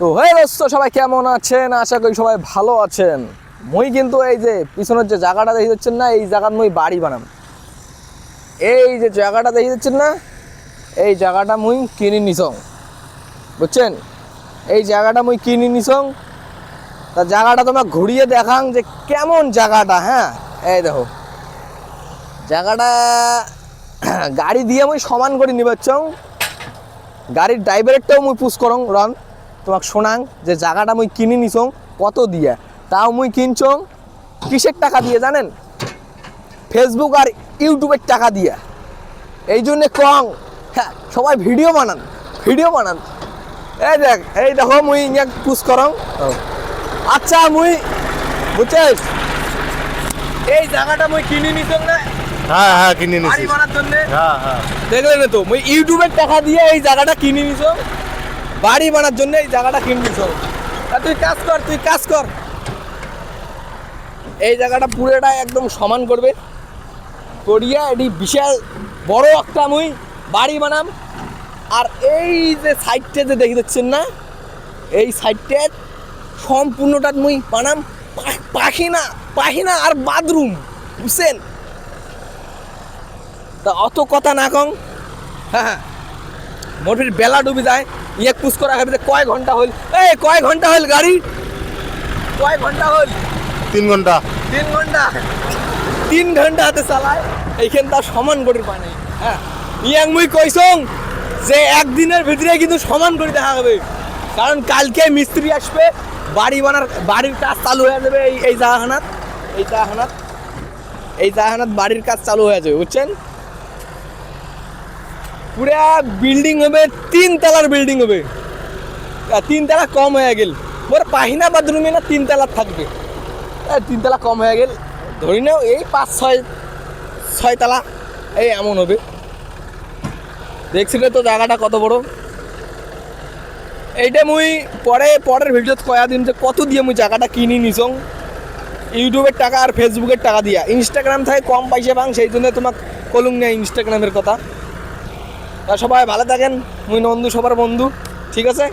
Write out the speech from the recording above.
তো হ্যাঁ দোস্ত, সবাই কেমন আছেন? আশা করি সবাই ভালো আছেন। মুই কিন্তু এই যে পিছনের যে জায়গাটা দেখে যাচ্ছেন না, এই জায়গার মুই বাড়ি বানাম। এই যে জায়গাটা দেখে যাচ্ছেন না, এই জায়গাটা মুই কিনে নিছং, বুঝছেন? এই জায়গাটা মুই কিনে নিছং। তা জায়গাটা তোমার ঘুরিয়ে দেখাং যে কেমন জায়গাটা। হ্যাঁ, এই দেখো জায়গাটা গাড়ি দিয়ে মুই সমান করে নিবাচ্ছং। গাড়ির ড্রাইভারেরটাও মুই পুশ করং রন তোমাকে শোনাং যে জায়গাটা মুই কিনে নিছং কত দিয়ে। তাও মুই কিনছং কিসের টাকা দিয়ে জানেন? ফেসবুক আর ইউটিউবের টাকা দিয়ে। এই জন্যে কং, হ্যাঁ সবাই ভিডিও বানান। এই দেখো মুই ইয়া পুশ করং। আচ্ছা মুই বুঝছিস এই জায়গাটা মুই কিনে নিছং না? হ্যাঁ কিনে নিছি। বাড়ি বানার জন্য। হ্যাঁ দেখলেন তো, মুই ইউটিউবের টাকা দিয়ে এই জায়গাটা কিনে নিছং। বাড়ি বানার জন্য এই জায়গাটা কিনে নিছং। তুই কাজ কর। এই জায়গাটা পুরোটা একদম সমান করবে করিয়া এটি বিশাল বড় একটা মুই বাড়ি বানাম। আর এই যে সাইডটা যে দেখে যাচ্ছেন না, এই সাইডটা সম্পূর্ণটা মুই বানাম পাহিনা আর বাথরুম, বুঝছেন? তা অত কথা না কং। হ্যাঁ মোটির বেলা ডুবে যায়। ইয়ে পুষ করা হবে কয় ঘন্টা হল? কয় ঘন্টা হল গাড়ি? কয় ঘন্টা হল? 3 ঘন্টা। 3 ঘন্টা হাতে চালায়। এইখান তার সমান করে পায় নাই। হ্যাঁ ইয়াং মুই কইসং যে একদিনের ভিতরে কিন্তু সমান করে দেখা হবে, কারণ কালকে মিস্ত্রি আসবে, বাড়ির কাজ চালু হয়ে যাবে। এই জাহানাত বাড়ির কাজ চালু হয়ে যাবে, বুঝছেন? পুরা বিল্ডিং হবে, 3 তলার বিল্ডিং হবে। 3 তলা কম হয়ে গেল মোর পাহিনা বাথরুমে না 3 তলা থাকবে। 3 তলা কম হয়ে গেল, ধরি নাও এই 5-6 তলা এই এমন হবে। দেখছিলে তো জায়গাটা কত বড়। এইটা মুই পরের ভিডিওত কয়া দিন যে কত দিয়ে মুই জায়গাটা কিনি নিছং। ইউটিউবের টাকা আর ফেসবুকের টাকা দিয়া। ইনস্টাগ্রাম থেকে কম পয়সা পাং, সেই জন্য তোমাকে কলুম নেই ইনস্টাগ্রামের কথা। তা সবাই ভালো থাকেন। মুই নন্দু, সবার বন্ধু। ঠিক আছে।